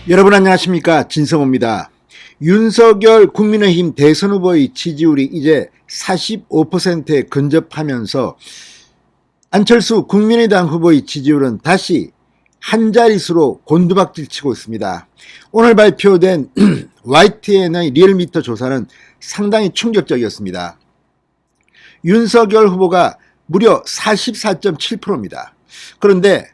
여러분 안녕하십니까, 진성호입니다. 윤석열 국민의힘 대선 후보의 지지율이 이제 45%에 근접하면서 안철수 국민의당 후보의 지지율은 다시 한 자릿수로 곤두박질 치고 있습니다. 오늘 발표된 YTN의 리얼미터 조사는 상당히 충격적이었습니다. 윤석열 후보가 무려 44.7%입니다. 그런데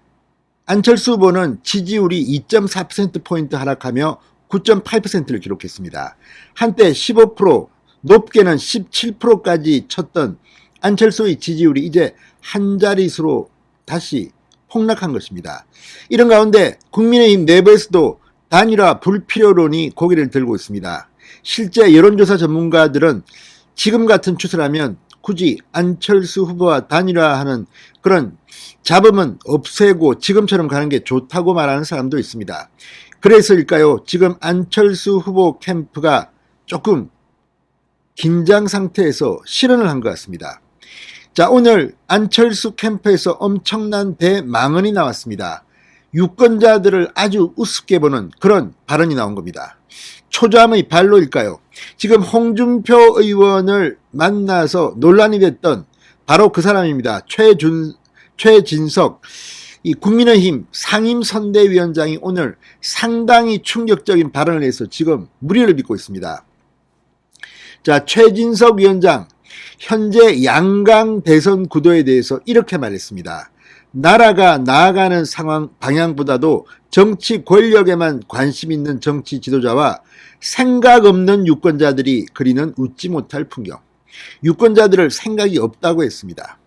안철수 후보는 지지율이 2.4%포인트 하락하며 9.8%를 기록했습니다. 한때 15%, 높게는 17%까지 쳤던 안철수의 지지율이 이제 한 자릿수로 다시 폭락한 것입니다. 이런 가운데 국민의힘 내부에서도 단일화 불필요론이 고개를 들고 있습니다. 실제 여론조사 전문가들은 지금 같은 추세라면 굳이 안철수 후보와 단일화하는 그런 잡음은 없애고 지금처럼 가는 게 좋다고 말하는 사람도 있습니다. 그래서일까요? 지금 안철수 후보 캠프가 조금 긴장 상태에서 실언을 한 것 같습니다. 자, 오늘 안철수 캠프에서 엄청난 대망언이 나왔습니다. 유권자들을 아주 우습게 보는 그런 발언이 나온 겁니다. 초조함의 발로일까요? 지금 홍준표 의원을 만나서 논란이 됐던 바로 그 사람입니다. 최진석 이 국민의힘 상임선대위원장이 오늘 상당히 충격적인 발언을 해서 지금 물의를 빚고 있습니다. 자, 최진석 위원장 현재 양강 대선 구도에 대해서 이렇게 말했습니다. 나라가 나아가는 상황 방향보다도 정치 권력에만 관심 있는 정치 지도자와 생각 없는 유권자들이 그리는 웃지 못할 풍경. 유권자들을 생각이 없다고 했습니다.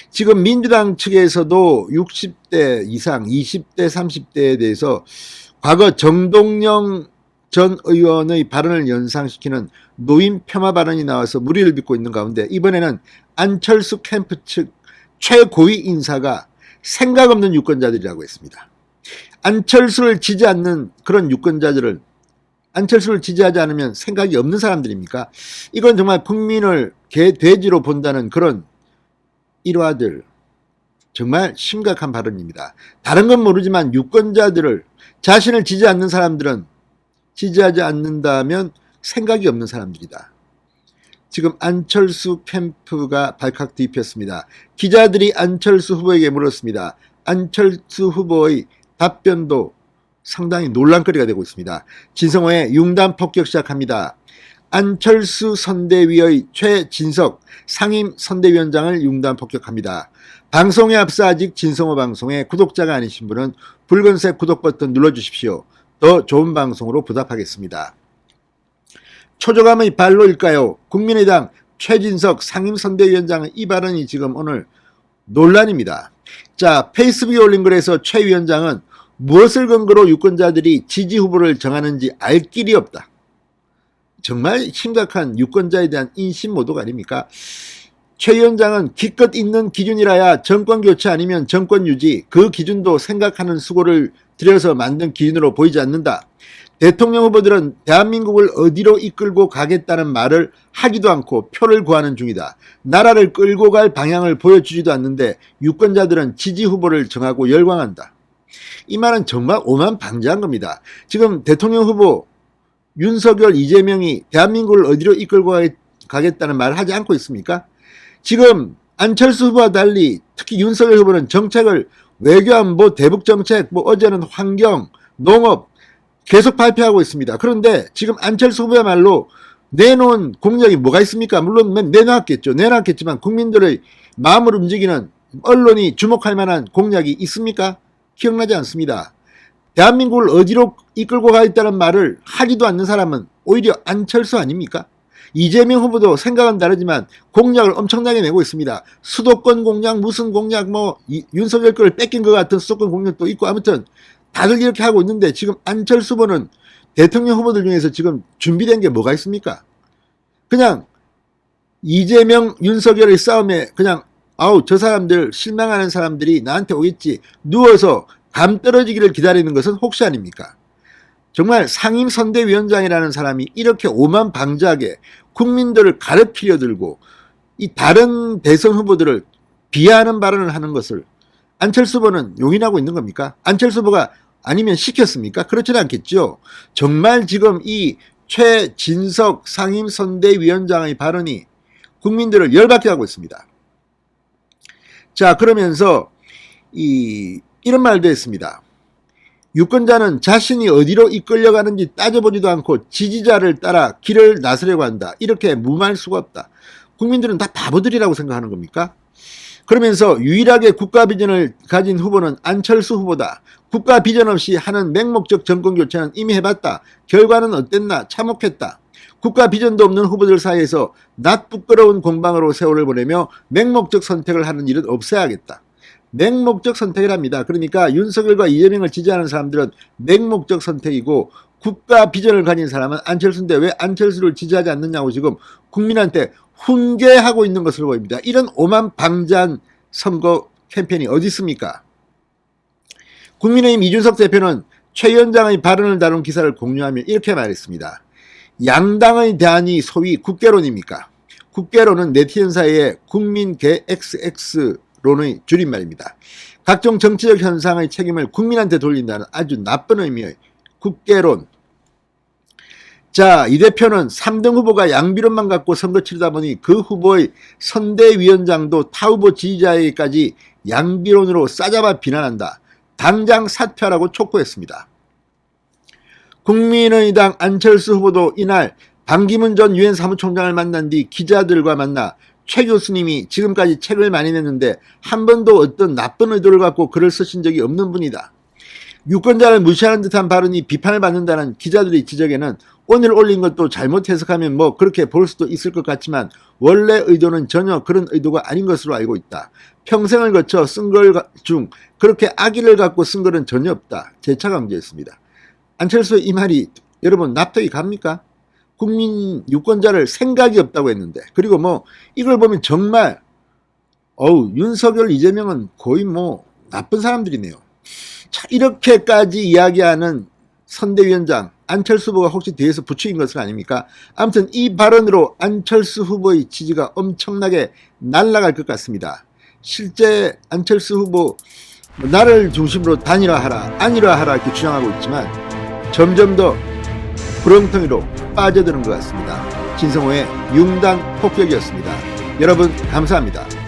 지금 민주당 측에서도 60대 이상 20대 30대에 대해서 과거 정동영 전 의원의 발언을 연상시키는 노인 폄하 발언이 나와서 물의를 빚고 있는 가운데 이번에는 안철수 캠프 측 최고위 인사가 생각 없는 유권자들이라고 했습니다. 안철수를 지지 않는 그런 유권자들을 안철수를 지지하지 않으면 생각이 없는 사람들입니까? 이건 정말 국민을 개돼지로 본다는 그런 일화들, 정말 심각한 발언입니다. 다른 건 모르지만 유권자들을, 자신을 지지 않는 사람들은 지지하지 않는다면 생각이 없는 사람들이다. 지금 안철수 캠프가 발칵 뒤집혔습니다. 기자들이 안철수 후보에게 물었습니다. 안철수 후보의 답변도 상당히 논란거리가 되고 있습니다. 진성호의 융단 폭격 시작합니다. 안철수 선대위의 최진석 상임선대위원장을 융단 폭격합니다. 방송에 앞서 아직 진성호 방송에 구독자가 아니신 분은 붉은색 구독 버튼 눌러주십시오. 더 좋은 방송으로 보답하겠습니다. 초조감의 발로일까요? 국민의당 최진석 상임선대위원장의 이 발언이 지금 오늘 논란입니다. 자, 페이스북에 올린 글에서 최 위원장은 무엇을 근거로 유권자들이 지지 후보를 정하는지 알 길이 없다. 정말 심각한 유권자에 대한 인신모독 아닙니까? 최 위원장은 기껏 있는 기준이라야 정권교체 아니면 정권유지, 그 기준도 생각하는 수고를 들여서 만든 기준으로 보이지 않는다. 대통령 후보들은 대한민국을 어디로 이끌고 가겠다는 말을 하지도 않고 표를 구하는 중이다. 나라를 끌고 갈 방향을 보여주지도 않는데 유권자들은 지지 후보를 정하고 열광한다. 이 말은 정말 오만방자한 겁니다. 지금 대통령 후보 윤석열, 이재명이 대한민국을 어디로 이끌고 가겠다는 말을 하지 않고 있습니까? 지금 안철수 후보와 달리 특히 윤석열 후보는 정책을 외교안보, 대북정책, 어제는 환경, 농업 계속 발표하고 있습니다. 그런데 지금 안철수 후보야말로 내놓은 공약이 뭐가 있습니까? 물론 내놨겠지만 국민들의 마음을 움직이는 언론이 주목할 만한 공약이 있습니까? 기억나지 않습니다. 대한민국을 어디로 이끌고 가겠다는 말을 하지도 않는 사람은 오히려 안철수 아닙니까? 이재명 후보도 생각은 다르지만 공약을 엄청나게 내고 있습니다. 수도권 공약, 무슨 공약, 윤석열 거를 뺏긴 것 같은 수도권 공약도 있고, 아무튼 다들 이렇게 하고 있는데 지금 안철수 후보는 대통령 후보들 중에서 지금 준비된 게 뭐가 있습니까? 그냥 이재명, 윤석열의 싸움에 그냥 저 사람들, 실망하는 사람들이 나한테 오겠지, 누워서 감 떨어지기를 기다리는 것은 혹시 아닙니까? 정말 상임선대위원장이라는 사람이 이렇게 오만방자하게 국민들을 가르피려 들고 이 다른 대선 후보들을 비하하는 발언을 하는 것을 안철수 후보는 용인하고 있는 겁니까? 안철수 후보가 아니면 시켰습니까? 그렇지는 않겠죠. 정말 지금 이 최진석 상임선대위원장의 발언이 국민들을 열받게 하고 있습니다. 자, 그러면서 이런 말도 했습니다. 유권자는 자신이 어디로 이끌려가는지 따져보지도 않고 지지자를 따라 길을 나서려고 한다. 이렇게 무마할 수가 없다. 국민들은 다 바보들이라고 생각하는 겁니까? 그러면서 유일하게 국가 비전을 가진 후보는 안철수 후보다. 국가 비전 없이 하는 맹목적 정권교체는 이미 해봤다. 결과는 어땠나? 참혹했다. 국가 비전도 없는 후보들 사이에서 낯 부끄러운 공방으로 세월을 보내며 맹목적 선택을 하는 일은 없애야겠다. 맹목적 선택을 합니다. 그러니까 윤석열과 이재명을 지지하는 사람들은 맹목적 선택이고 국가 비전을 가진 사람은 안철수인데 왜 안철수를 지지하지 않느냐고 지금 국민한테 훈계하고 있는 것으로 보입니다. 이런 오만방자한 선거 캠페인이 어디 있습니까? 국민의힘 이준석 대표는 최 위원장의 발언을 다룬 기사를 공유하며 이렇게 말했습니다. 양당의 대안이 소위 국개론입니까? 국개론은 네티즌 사이에 국민개 XX론의 줄임말입니다. 각종 정치적 현상의 책임을 국민한테 돌린다는 아주 나쁜 의미의 국개론. 자, 이 대표는 3등 후보가 양비론만 갖고 선거 치르다 보니 그 후보의 선대위원장도 타 후보 지지자에게까지 양비론으로 싸잡아 비난한다. 당장 사퇴하라고 촉구했습니다. 국민의당 안철수 후보도 이날 반기문 전 유엔 사무총장을 만난 뒤 기자들과 만나 최 교수님이 지금까지 책을 많이 냈는데 한 번도 어떤 나쁜 의도를 갖고 글을 쓰신 적이 없는 분이다. 유권자를 무시하는 듯한 발언이 비판을 받는다는 기자들의 지적에는 오늘 올린 것도 잘못 해석하면 뭐 그렇게 볼 수도 있을 것 같지만 원래 의도는 전혀 그런 의도가 아닌 것으로 알고 있다. 평생을 거쳐 쓴 걸 중 그렇게 악의를 갖고 쓴 글은 전혀 없다. 재차 강조했습니다. 안철수의 이 말이 여러분 납득이 갑니까? 국민 유권자를 생각이 없다고 했는데 그리고 뭐 이걸 보면 정말 윤석열 이재명은 거의 뭐 나쁜 사람들이네요. 자, 이렇게까지 이야기하는 선대위원장 안철수 후보가 혹시 뒤에서 부추긴 것은 아닙니까? 아무튼 이 발언으로 안철수 후보의 지지가 엄청나게 날아갈 것 같습니다. 실제 안철수 후보 나를 중심으로 단일화하라 안일화하라 이렇게 주장하고 있지만 점점 더 구렁텅이로 빠져드는 것 같습니다. 진성호의 융단 폭격이었습니다. 여러분 감사합니다.